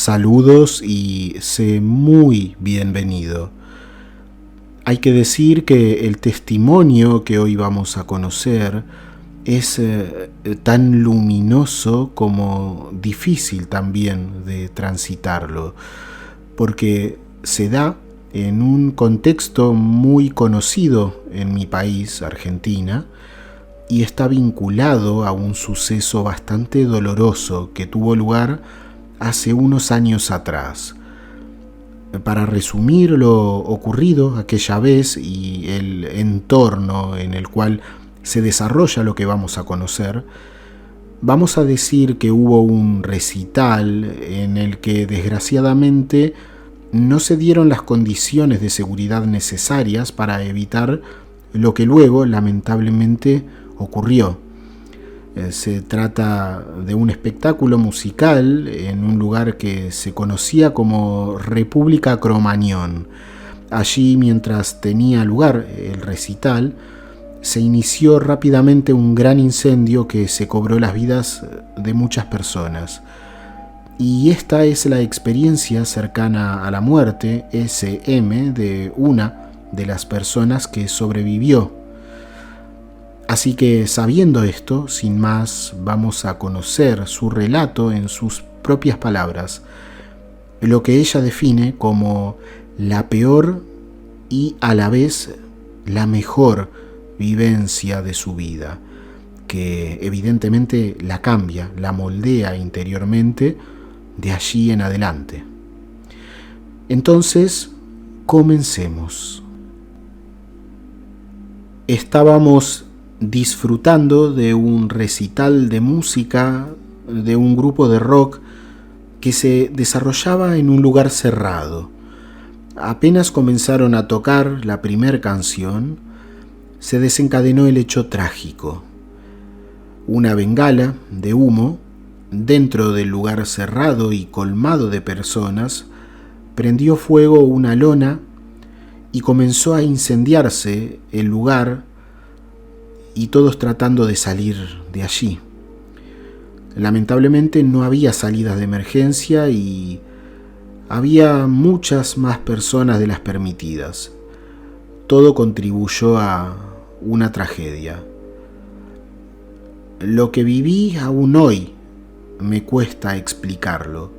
Saludos y sé muy bienvenido. Hay que decir que el testimonio que hoy vamos a conocer es tan luminoso como difícil también de transitarlo, porque se da en un contexto muy conocido en mi país, Argentina, y está vinculado a un suceso bastante doloroso que tuvo lugar hace unos años atrás. Para resumir lo ocurrido aquella vez y el entorno en el cual se desarrolla lo que vamos a conocer, vamos a decir que hubo un recital en el que desgraciadamente no se dieron las condiciones de seguridad necesarias para evitar lo que luego lamentablemente ocurrió. Se trata de un espectáculo musical en un lugar que se conocía como República Cromañón. Allí, mientras tenía lugar el recital, se inició rápidamente un gran incendio que se cobró las vidas de muchas personas. Y esta es la experiencia cercana a la muerte, SM, de una de las personas que sobrevivió. Así que, sabiendo esto, sin más, vamos a conocer su relato en sus propias palabras, lo que ella define como la peor y a la vez la mejor vivencia de su vida, que evidentemente la cambia, la moldea interiormente de allí en adelante. Entonces, comencemos. Estábamos disfrutando de un recital de música de un grupo de rock que se desarrollaba en un lugar cerrado. Apenas comenzaron a tocar la primera canción, se desencadenó el hecho trágico. Una bengala de humo, dentro del lugar cerrado y colmado de personas, prendió fuego una lona y comenzó a incendiarse el lugar, y todos tratando de salir de allí. Lamentablemente no había salidas de emergencia y había muchas más personas de las permitidas. Todo contribuyó a una tragedia. Lo que viví aún hoy me cuesta explicarlo.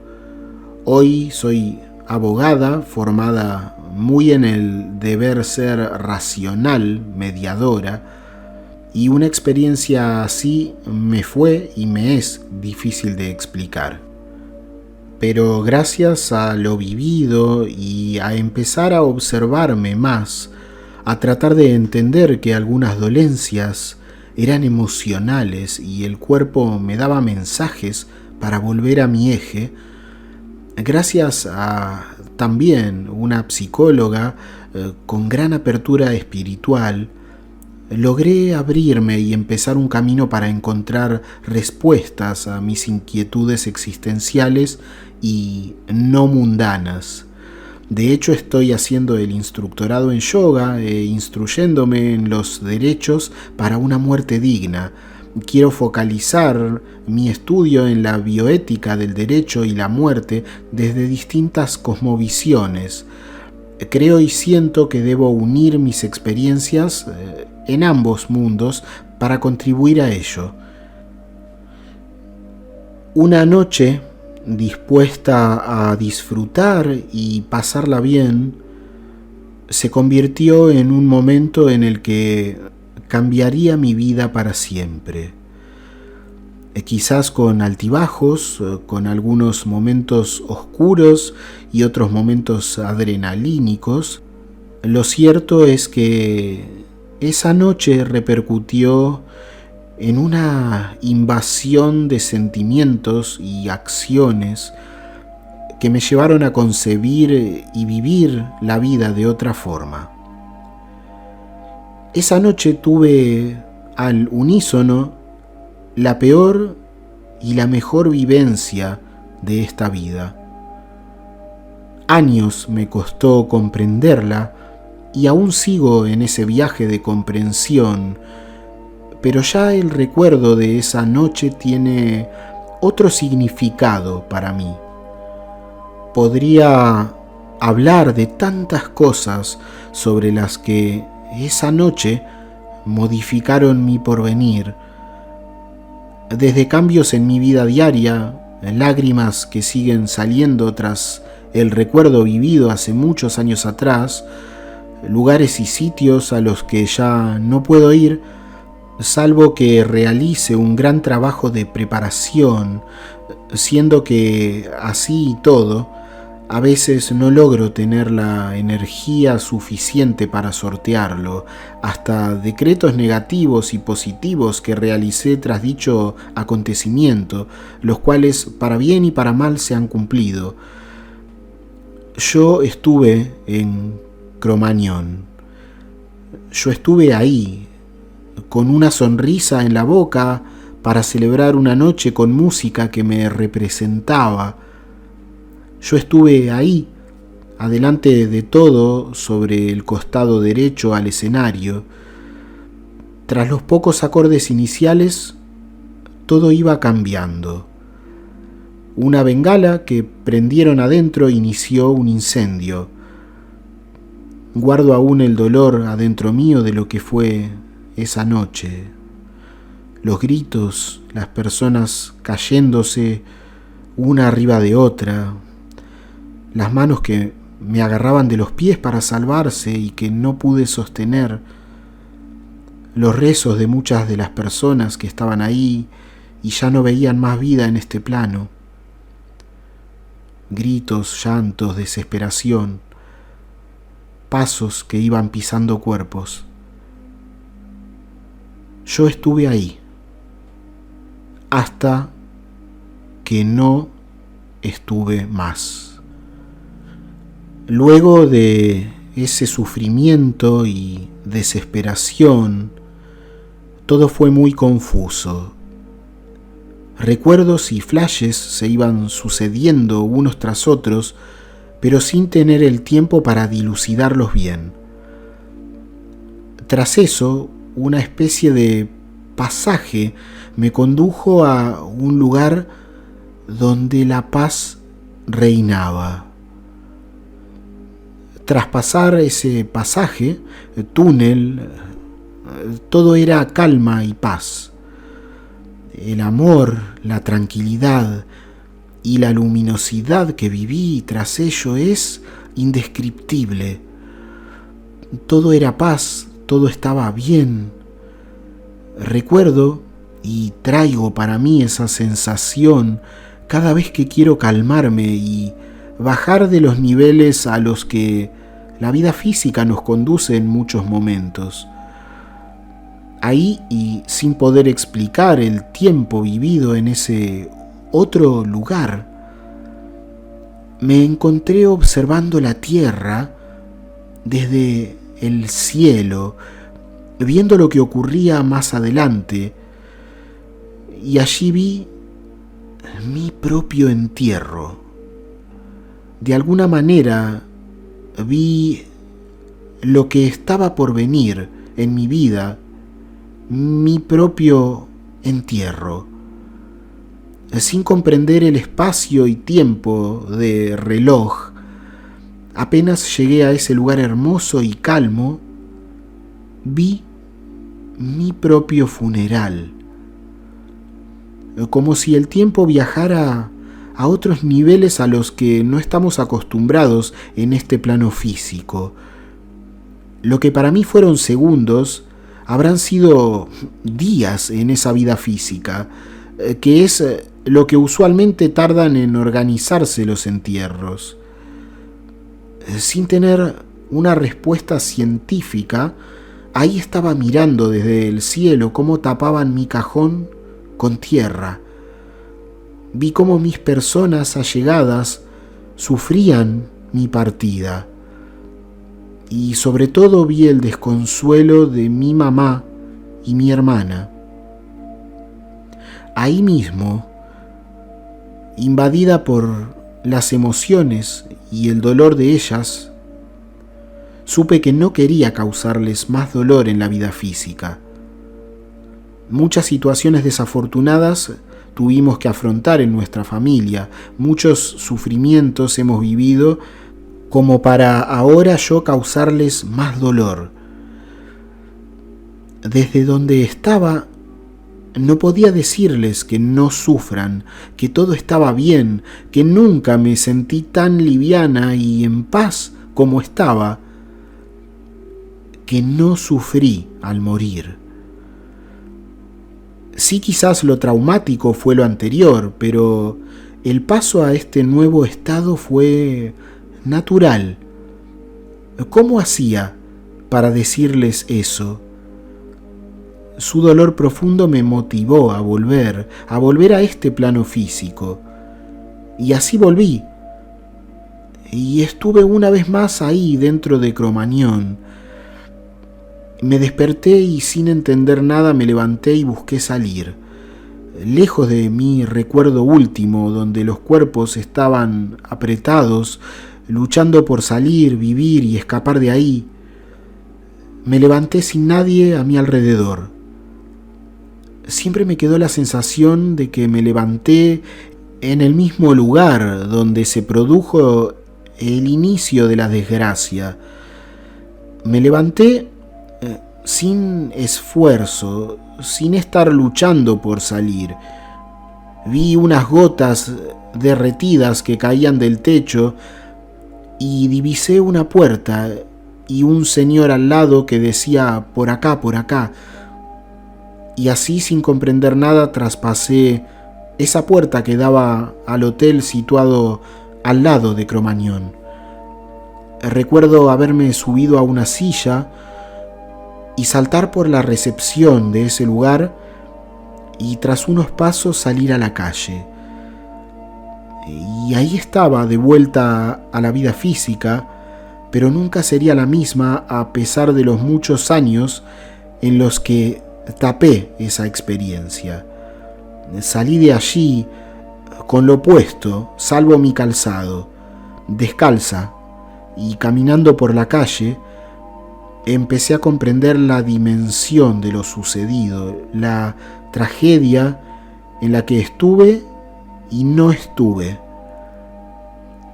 Hoy soy abogada formada muy en el deber ser racional, mediadora, y una experiencia así me fue y me es difícil de explicar. Pero gracias a lo vivido y a empezar a observarme más, a tratar de entender que algunas dolencias eran emocionales y el cuerpo me daba mensajes para volver a mi eje, gracias a también una psicóloga con gran apertura espiritual, logré abrirme y empezar un camino para encontrar respuestas a mis inquietudes existenciales y no mundanas. De hecho, estoy haciendo el instructorado en yoga e instruyéndome en los derechos para una muerte digna. Quiero focalizar mi estudio en la bioética del derecho y la muerte desde distintas cosmovisiones. Creo y siento que debo unir mis experiencias en ambos mundos para contribuir a ello. Una noche dispuesta a disfrutar y pasarla bien se convirtió en un momento en el que cambiaría mi vida para siempre. Quizás con altibajos, con algunos momentos oscuros y otros momentos adrenalínicos. Lo cierto es que esa noche repercutió en una invasión de sentimientos y acciones que me llevaron a concebir y vivir la vida de otra forma. Esa noche tuve al unísono la peor y la mejor vivencia de esta vida. Años me costó comprenderla y aún sigo en ese viaje de comprensión, pero ya el recuerdo de esa noche tiene otro significado para mí. Podría hablar de tantas cosas sobre las que esa noche modificaron mi porvenir, desde cambios en mi vida diaria, lágrimas que siguen saliendo tras el recuerdo vivido hace muchos años atrás, lugares y sitios a los que ya no puedo ir, salvo que realice un gran trabajo de preparación, siendo que así y todo, a veces no logro tener la energía suficiente para sortearlo, hasta decretos negativos y positivos que realicé tras dicho acontecimiento, los cuales para bien y para mal se han cumplido. Yo estuve en Cromañón. Yo estuve ahí, con una sonrisa en la boca, para celebrar una noche con música que me representaba. Yo estuve ahí, adelante de todo, sobre el costado derecho al escenario. Tras los pocos acordes iniciales, todo iba cambiando. Una bengala que prendieron adentro inició un incendio. Guardo aún el dolor adentro mío de lo que fue esa noche. Los gritos, las personas cayéndose una arriba de otra, las manos que me agarraban de los pies para salvarse y que no pude sostener, los rezos de muchas de las personas que estaban ahí y ya no veían más vida en este plano, gritos, llantos, desesperación, pasos que iban pisando cuerpos. Yo estuve ahí, hasta que no estuve más. Luego de ese sufrimiento y desesperación, todo fue muy confuso. Recuerdos y flashes se iban sucediendo unos tras otros, pero sin tener el tiempo para dilucidarlos bien. Tras eso, una especie de pasaje me condujo a un lugar donde la paz reinaba. Tras pasar ese pasaje, túnel, todo era calma y paz. El amor, la tranquilidad y la luminosidad que viví tras ello es indescriptible. Todo era paz, todo estaba bien. Recuerdo y traigo para mí esa sensación cada vez que quiero calmarme y bajar de los niveles a los que la vida física nos conduce en muchos momentos. Ahí, y sin poder explicar el tiempo vivido en ese otro lugar, me encontré observando la tierra desde el cielo, viendo lo que ocurría más adelante, y allí vi mi propio entierro. De alguna manera vi lo que estaba por venir en mi vida, mi propio entierro. Sin comprender el espacio y tiempo de reloj, apenas llegué a ese lugar hermoso y calmo, vi mi propio funeral. Como si el tiempo viajara a otros niveles a los que no estamos acostumbrados en este plano físico. Lo que para mí fueron segundos, habrán sido días en esa vida física, que es lo que usualmente tardan en organizarse los entierros. Sin tener una respuesta científica, ahí estaba mirando desde el cielo cómo tapaban mi cajón con tierra. Vi cómo mis personas allegadas sufrían mi partida. Y sobre todo vi el desconsuelo de mi mamá y mi hermana. Ahí mismo, invadida por las emociones y el dolor de ellas, supe que no quería causarles más dolor en la vida física. Muchas situaciones desafortunadas tuvimos que afrontar en nuestra familia. Muchos sufrimientos hemos vivido como para ahora yo causarles más dolor. Desde donde estaba, no podía decirles que no sufran, que todo estaba bien, que nunca me sentí tan liviana y en paz como estaba, que no sufrí al morir. Sí, quizás lo traumático fue lo anterior, pero el paso a este nuevo estado fue natural. ¿Cómo hacía para decirles eso? Su dolor profundo me motivó a volver a este plano físico. Y así volví. Y estuve una vez más ahí dentro de Cromañón. Me desperté y sin entender nada me levanté y busqué salir. Lejos de mi recuerdo último, donde los cuerpos estaban apretados, luchando por salir, vivir y escapar de ahí, me levanté sin nadie a mi alrededor. Siempre me quedó la sensación de que me levanté en el mismo lugar donde se produjo el inicio de la desgracia. Me levanté sin esfuerzo, sin estar luchando por salir. Vi unas gotas derretidas que caían del techo y divisé una puerta y un señor al lado que decía por acá, por acá. Y así, sin comprender nada, traspasé esa puerta que daba al hotel situado al lado de Cromañón. Recuerdo haberme subido a una silla y saltar por la recepción de ese lugar y tras unos pasos salir a la calle. Y ahí estaba, de vuelta a la vida física, pero nunca sería la misma a pesar de los muchos años en los que tapé esa experiencia. Salí de allí con lo puesto, salvo mi calzado, descalza, y caminando por la calle, empecé a comprender la dimensión de lo sucedido, la tragedia en la que estuve y no estuve.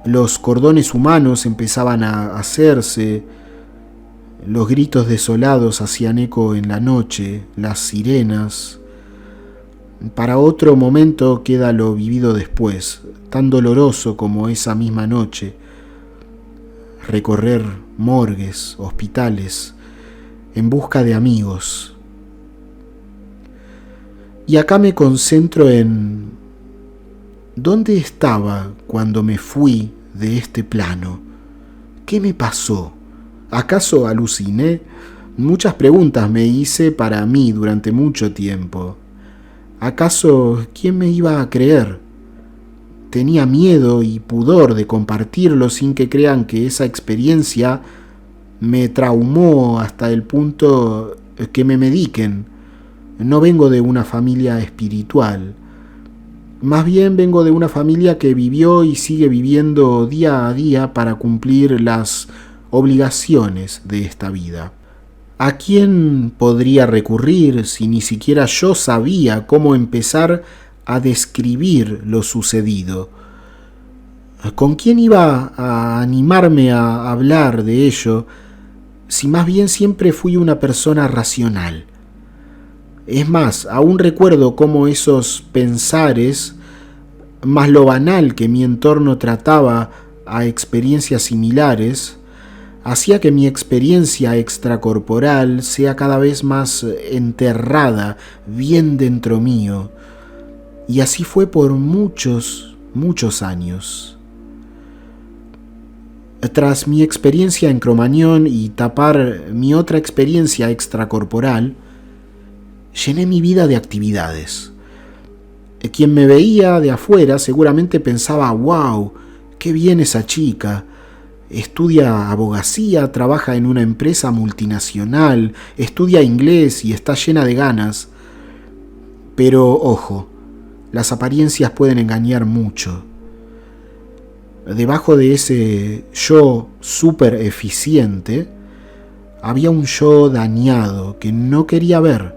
Los cordones humanos empezaban a hacerse, los gritos desolados hacían eco en la noche, las sirenas. Para otro momento queda lo vivido después, tan doloroso como esa misma noche. Recorrer morgues, hospitales, en busca de amigos. Y acá me concentro en ¿dónde estaba cuando me fui de este plano? ¿Qué me pasó? ¿Acaso aluciné? Muchas preguntas me hice para mí durante mucho tiempo. ¿Acaso quién me iba a creer? Tenía miedo y pudor de compartirlo sin que crean que esa experiencia me traumó hasta el punto que me mediquen. No vengo de una familia espiritual. Más bien vengo de una familia que vivió y sigue viviendo día a día para cumplir las obligaciones de esta vida. ¿A quién podría recurrir si ni siquiera yo sabía cómo empezar a describir lo sucedido? ¿Con quién iba a animarme a hablar de ello si más bien siempre fui una persona racional? Es más, aún recuerdo cómo esos pensares, más lo banal que mi entorno trataba a experiencias similares, hacía que mi experiencia extracorporal sea cada vez más enterrada bien dentro mío. Y así fue por muchos, muchos años. Tras mi experiencia en Cromañón y tapar mi otra experiencia extracorporal, llené mi vida de actividades. Quien me veía de afuera seguramente pensaba, wow, qué bien esa chica. Estudia abogacía, trabaja en una empresa multinacional, estudia inglés y está llena de ganas. Pero ojo, las apariencias pueden engañar mucho. Debajo de ese yo súper eficiente, había un yo dañado que no quería ver.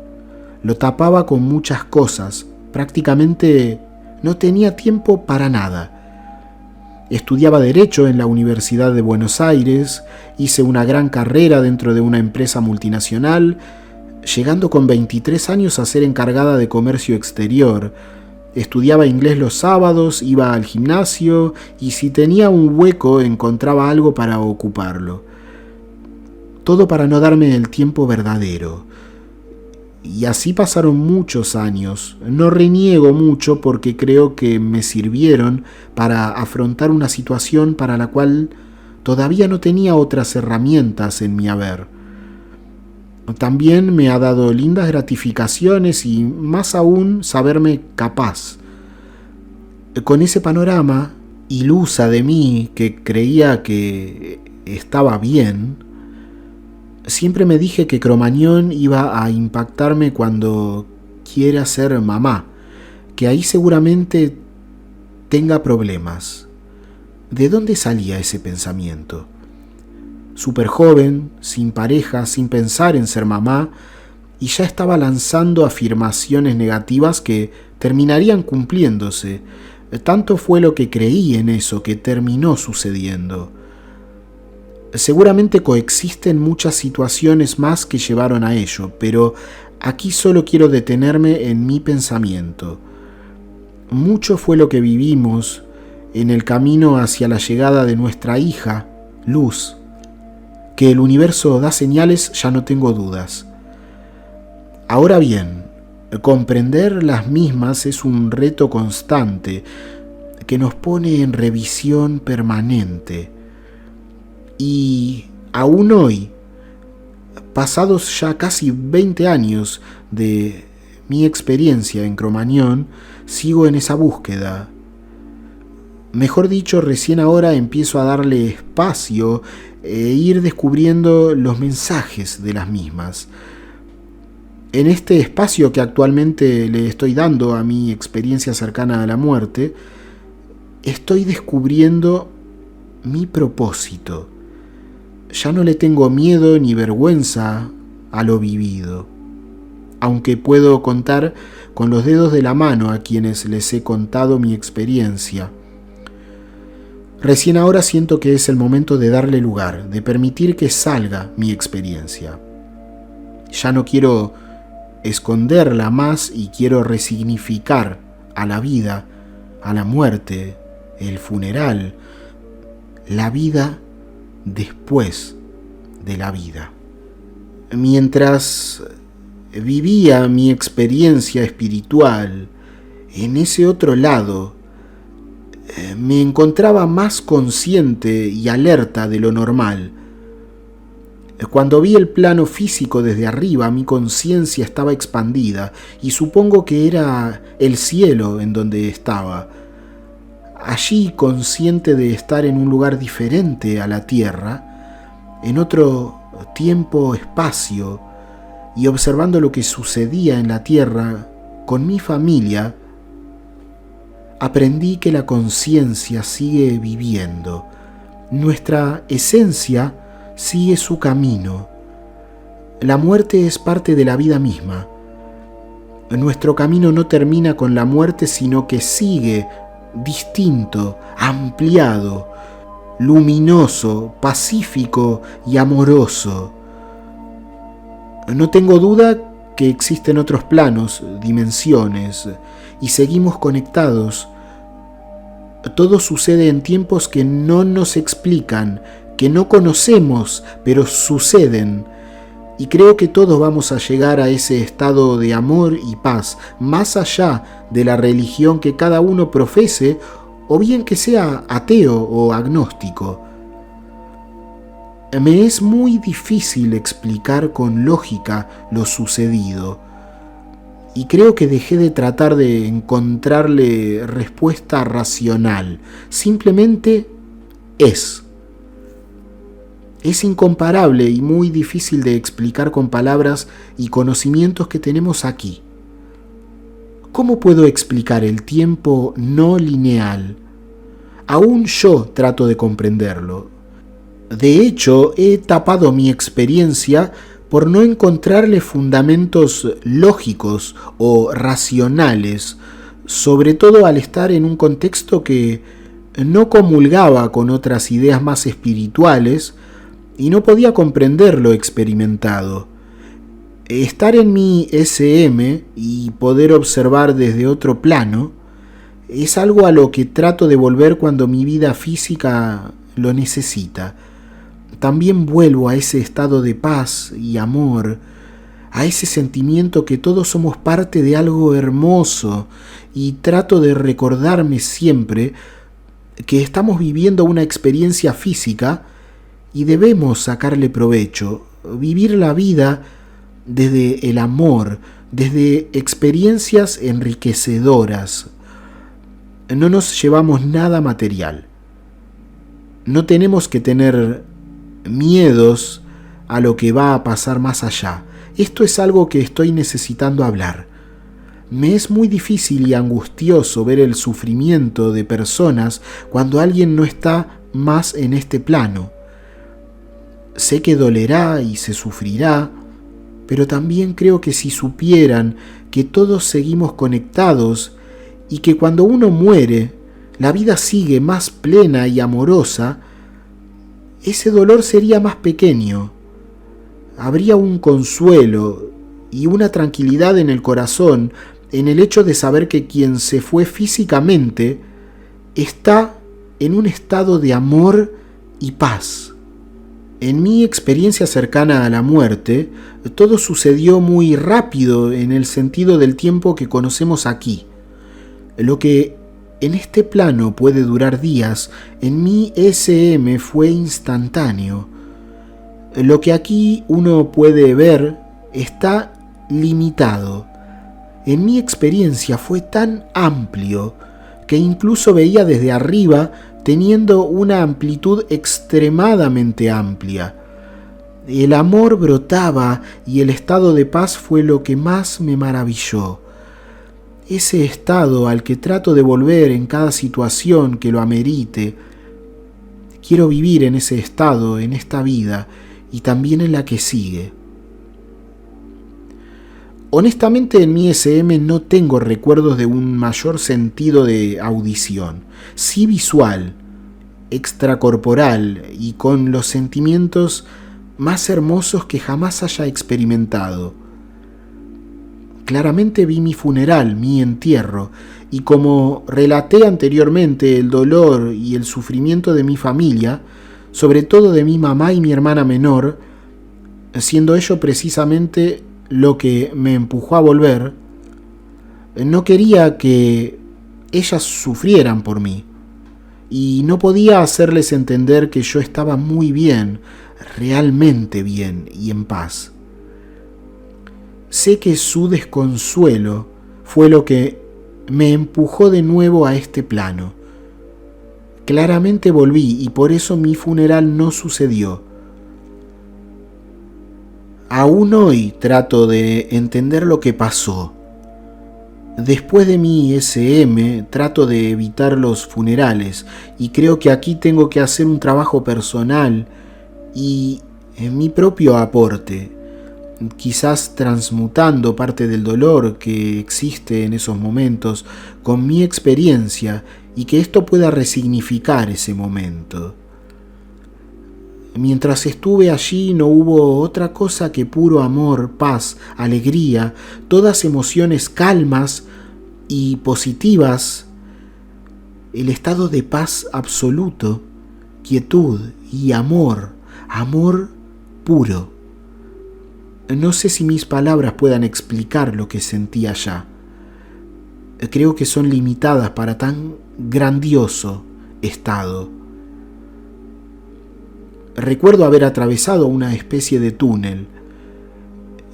Lo tapaba con muchas cosas, prácticamente no tenía tiempo para nada. Estudiaba Derecho en la Universidad de Buenos Aires, hice una gran carrera dentro de una empresa multinacional, llegando con 23 años a ser encargada de comercio exterior. Estudiaba inglés los sábados, iba al gimnasio y si tenía un hueco encontraba algo para ocuparlo. Todo para no darme el tiempo verdadero. Y así pasaron muchos años. No reniego mucho porque creo que me sirvieron para afrontar una situación para la cual todavía no tenía otras herramientas en mi haber. También me ha dado lindas gratificaciones y más aún saberme capaz. Con ese panorama, ilusa de mí que creía que estaba bien, siempre me dije que Cromañón iba a impactarme cuando quiera ser mamá, que ahí seguramente tenga problemas. ¿De dónde salía ese pensamiento? Súper joven, sin pareja, sin pensar en ser mamá, y ya estaba lanzando afirmaciones negativas que terminarían cumpliéndose. Tanto fue lo que creí en eso que terminó sucediendo. Seguramente coexisten muchas situaciones más que llevaron a ello, pero aquí solo quiero detenerme en mi pensamiento. Mucho fue lo que vivimos en el camino hacia la llegada de nuestra hija, Luz. Que el universo da señales, ya no tengo dudas. Ahora bien, comprender las mismas es un reto constante que nos pone en revisión permanente. Y aún hoy, pasados ya casi 20 años de mi experiencia en Cromañón, sigo en esa búsqueda. Mejor dicho, recién ahora empiezo a darle espacio e ir descubriendo los mensajes de las mismas. En este espacio que actualmente le estoy dando a mi experiencia cercana a la muerte, estoy descubriendo mi propósito. Ya no le tengo miedo ni vergüenza a lo vivido, aunque puedo contar con los dedos de la mano a quienes les he contado mi experiencia. Recién ahora siento que es el momento de darle lugar, de permitir que salga mi experiencia. Ya no quiero esconderla más y quiero resignificar a la vida, a la muerte, el funeral, la vida después de la vida. Mientras vivía mi experiencia espiritual en ese otro lado, me encontraba más consciente y alerta de lo normal. Cuando vi el plano físico desde arriba, mi conciencia estaba expandida y supongo que era el cielo en donde estaba. Allí, consciente de estar en un lugar diferente a la tierra, en otro tiempo-espacio, y observando lo que sucedía en la tierra con mi familia, aprendí que la conciencia sigue viviendo. Nuestra esencia sigue su camino. La muerte es parte de la vida misma. Nuestro camino no termina con la muerte, sino que sigue distinto, ampliado, luminoso, pacífico y amoroso. No tengo duda que existen otros planos, dimensiones, y seguimos conectados. Todo sucede en tiempos que no nos explican, que no conocemos, pero suceden. Y creo que todos vamos a llegar a ese estado de amor y paz, más allá de la religión que cada uno profese, o bien que sea ateo o agnóstico. Me es muy difícil explicar con lógica lo sucedido, y creo que dejé de tratar de encontrarle respuesta racional. Simplemente es. Es incomparable y muy difícil de explicar con palabras y conocimientos que tenemos aquí. ¿Cómo puedo explicar el tiempo no lineal? Aún yo trato de comprenderlo. De hecho, he tapado mi experiencia por no encontrarle fundamentos lógicos o racionales, sobre todo al estar en un contexto que no comulgaba con otras ideas más espirituales y no podía comprender lo experimentado. Estar en mi SM y poder observar desde otro plano es algo a lo que trato de volver cuando mi vida física lo necesita. También vuelvo a ese estado de paz y amor, a ese sentimiento que todos somos parte de algo hermoso, y trato de recordarme siempre que estamos viviendo una experiencia física y debemos sacarle provecho, vivir la vida desde el amor, desde experiencias enriquecedoras. No nos llevamos nada material. No tenemos que tener miedos a lo que va a pasar más allá. Esto es algo que estoy necesitando hablar. Me es muy difícil y angustioso ver el sufrimiento de personas cuando alguien no está más en este plano. Sé que dolerá y se sufrirá, pero también creo que si supieran que todos seguimos conectados y que cuando uno muere, la vida sigue más plena y amorosa, ese dolor sería más pequeño. Habría un consuelo y una tranquilidad en el corazón en el hecho de saber que quien se fue físicamente está en un estado de amor y paz. En mi experiencia cercana a la muerte, todo sucedió muy rápido en el sentido del tiempo que conocemos aquí. Lo que en este plano puede durar días, en mi SM fue instantáneo. Lo que aquí uno puede ver está limitado. En mi experiencia fue tan amplio que incluso veía desde arriba teniendo una amplitud extremadamente amplia. El amor brotaba y el estado de paz fue lo que más me maravilló. Ese estado al que trato de volver en cada situación que lo amerite. Quiero vivir en ese estado, en esta vida y también en la que sigue. Honestamente, en mi SM no tengo recuerdos de un mayor sentido de audición, sí visual, extracorporal y con los sentimientos más hermosos que jamás haya experimentado. Claramente vi mi funeral, mi entierro, y como relaté anteriormente el dolor y el sufrimiento de mi familia, sobre todo de mi mamá y mi hermana menor, siendo ello precisamente lo que me empujó a volver, no quería que ellas sufrieran por mí, y no podía hacerles entender que yo estaba muy bien, realmente bien y en paz. Sé que su desconsuelo fue lo que me empujó de nuevo a este plano. Claramente volví y por eso mi funeral no sucedió. Aún hoy trato de entender lo que pasó. Después de mi SM trato de evitar los funerales y creo que aquí tengo que hacer un trabajo personal y en mi propio aporte, quizás transmutando parte del dolor que existe en esos momentos con mi experiencia y que esto pueda resignificar ese momento. Mientras estuve allí no hubo otra cosa que puro amor, paz, alegría, todas emociones calmas y positivas, el estado de paz absoluto, quietud y amor, amor puro. No sé si mis palabras puedan explicar lo que sentí allá. Creo que son limitadas para tan grandioso estado. Recuerdo haber atravesado una especie de túnel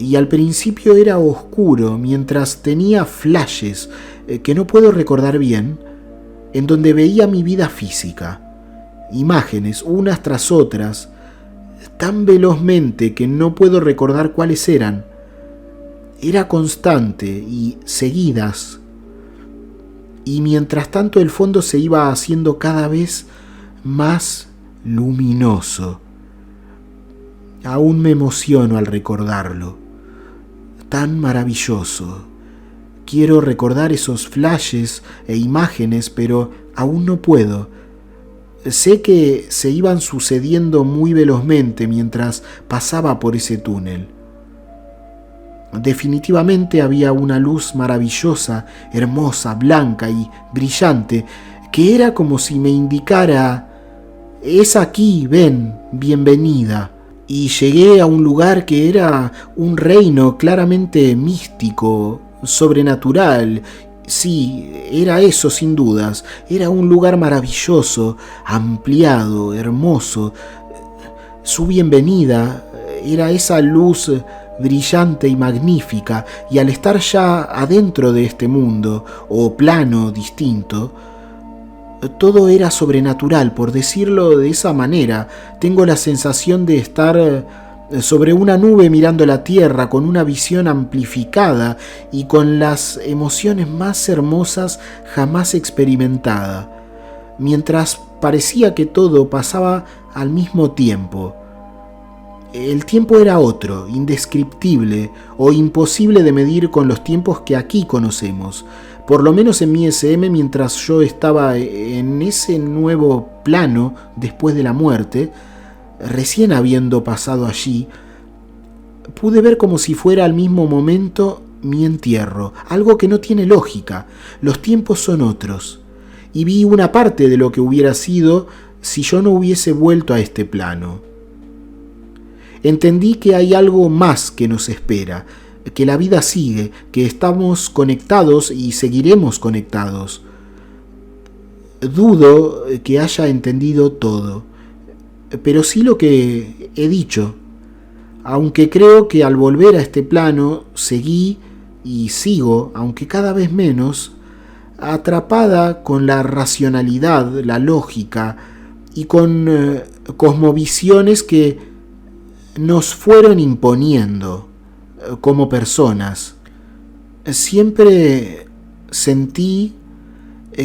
y al principio era oscuro mientras tenía flashes que no puedo recordar bien, en donde veía mi vida física, imágenes unas tras otras, tan velozmente que no puedo recordar cuáles eran. Era constante y seguidas, y mientras tanto el fondo se iba haciendo cada vez más luminoso. Aún me emociono al recordarlo. Tan maravilloso. Quiero recordar esos flashes e imágenes, pero aún no puedo. Sé que se iban sucediendo muy velozmente mientras pasaba por ese túnel. Definitivamente había una luz maravillosa, hermosa, blanca y brillante, que era como si me indicara: es aquí, ven, bienvenida. Y llegué a un lugar que era un reino claramente místico, sobrenatural. Sí, era eso sin dudas. Era un lugar maravilloso, ampliado, hermoso. Su bienvenida era esa luz brillante y magnífica, y al estar ya adentro de este mundo, o plano distinto, todo era sobrenatural, por decirlo de esa manera. Tengo la sensación de estar sobre una nube mirando la tierra, con una visión amplificada y con las emociones más hermosas jamás experimentada, mientras parecía que todo pasaba al mismo tiempo. El tiempo era otro, indescriptible o imposible de medir con los tiempos que aquí conocemos. Por lo menos en mi SM, mientras yo estaba en ese nuevo plano después de la muerte, recién habiendo pasado allí, pude ver como si fuera al mismo momento mi entierro, algo que no tiene lógica. Los tiempos son otros, y vi una parte de lo que hubiera sido si yo no hubiese vuelto a este plano. Entendí que hay algo más que nos espera, que la vida sigue, que estamos conectados y seguiremos conectados. Dudo que haya entendido todo, pero sí lo que he dicho, aunque creo que al volver a este plano seguí y sigo, aunque cada vez menos, atrapada con la racionalidad, la lógica y con cosmovisiones que nos fueron imponiendo como personas. Siempre sentí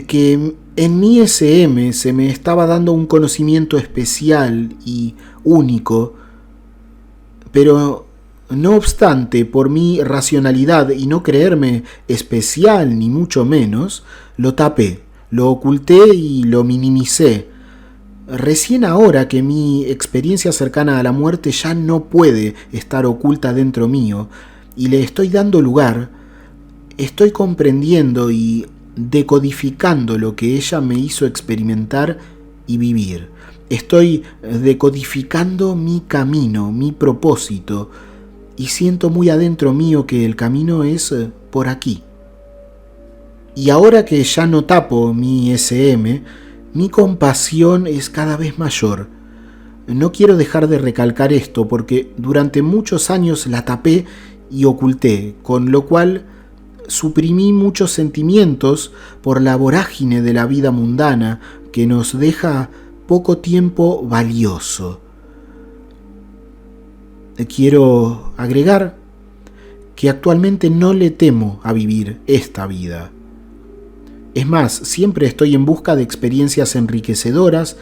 que en mi SM se me estaba dando un conocimiento especial y único, pero no obstante, por mi racionalidad y no creerme especial ni mucho menos, lo tapé, lo oculté y lo minimicé. Recién ahora que mi experiencia cercana a la muerte ya no puede estar oculta dentro mío y le estoy dando lugar, estoy comprendiendo y decodificando lo que ella me hizo experimentar y vivir. Estoy decodificando mi camino, mi propósito, y siento muy adentro mío que el camino es por aquí. Y ahora que ya no tapo mi SM, mi compasión es cada vez mayor. No quiero dejar de recalcar esto porque durante muchos años la tapé y oculté, con lo cual suprimí muchos sentimientos por la vorágine de la vida mundana que nos deja poco tiempo valioso. Quiero agregar que actualmente no le temo a vivir esta vida. Es más, siempre estoy en busca de experiencias enriquecedoras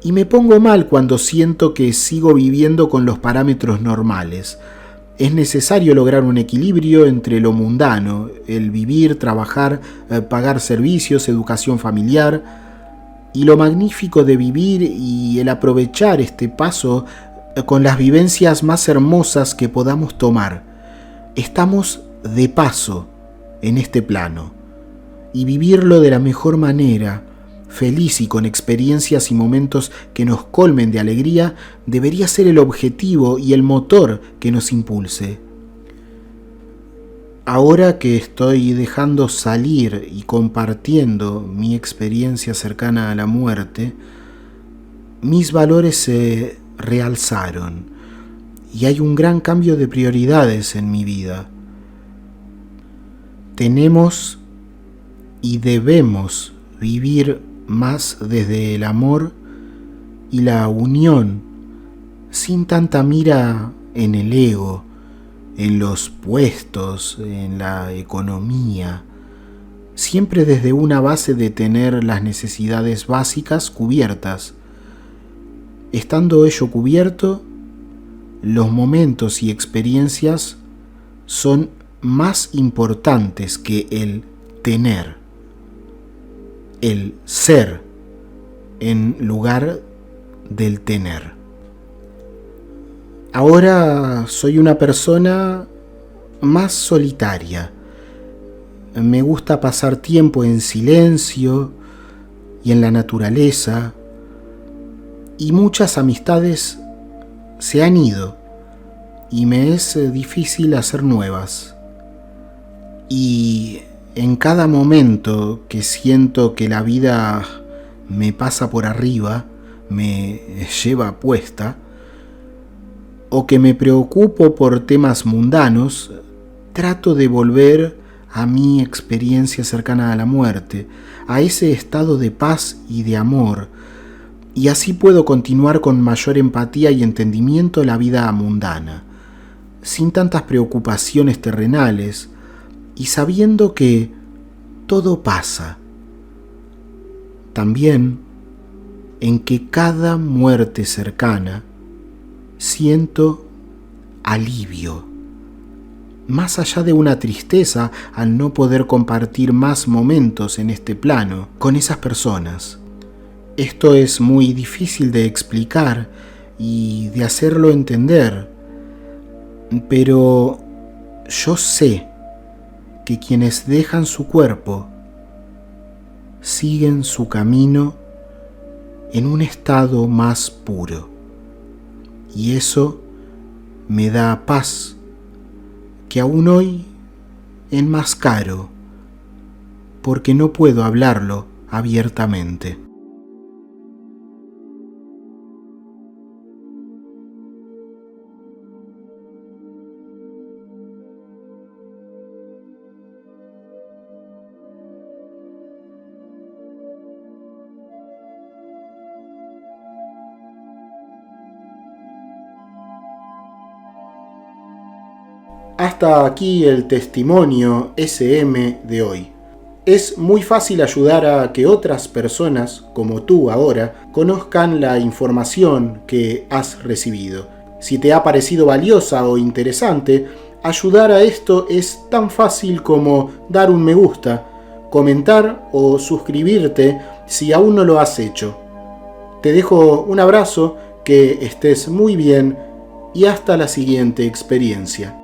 y me pongo mal cuando siento que sigo viviendo con los parámetros normales. Es necesario lograr un equilibrio entre lo mundano, el vivir, trabajar, pagar servicios, educación familiar, y lo magnífico de vivir y el aprovechar este paso con las vivencias más hermosas que podamos tomar. Estamos de paso en este plano. Y vivirlo de la mejor manera, feliz y con experiencias y momentos que nos colmen de alegría, debería ser el objetivo y el motor que nos impulse. Ahora que estoy dejando salir y compartiendo mi experiencia cercana a la muerte, mis valores se realzaron y hay un gran cambio de prioridades en mi vida. Tenemos y debemos vivir más desde el amor y la unión, sin tanta mira en el ego, en los puestos, en la economía, siempre desde una base de tener las necesidades básicas cubiertas. Estando ello cubierto, los momentos y experiencias son más importantes que el tener, el ser en lugar del tener. Ahora soy una persona más solitaria. Me gusta pasar tiempo en silencio y en la naturaleza, y muchas amistades se han ido y me es difícil hacer nuevas. Y en cada momento que siento que la vida me pasa por arriba, me lleva puesta, o que me preocupo por temas mundanos, trato de volver a mi experiencia cercana a la muerte, a ese estado de paz y de amor, y así puedo continuar con mayor empatía y entendimiento la vida mundana, sin tantas preocupaciones terrenales, y sabiendo que todo pasa. También en que cada muerte cercana siento alivio, más allá de una tristeza al no poder compartir más momentos en este plano con esas personas. Esto es muy difícil de explicar y de hacerlo entender, pero yo sé que quienes dejan su cuerpo siguen su camino en un estado más puro, y eso me da paz que aún hoy enmascaro porque no puedo hablarlo abiertamente. Hasta aquí el testimonio SM de hoy. Es muy fácil ayudar a que otras personas, como tú ahora, conozcan la información que has recibido. Si te ha parecido valiosa o interesante, ayudar a esto es tan fácil como dar un me gusta, comentar o suscribirte si aún no lo has hecho. Te dejo un abrazo, que estés muy bien y hasta la siguiente experiencia.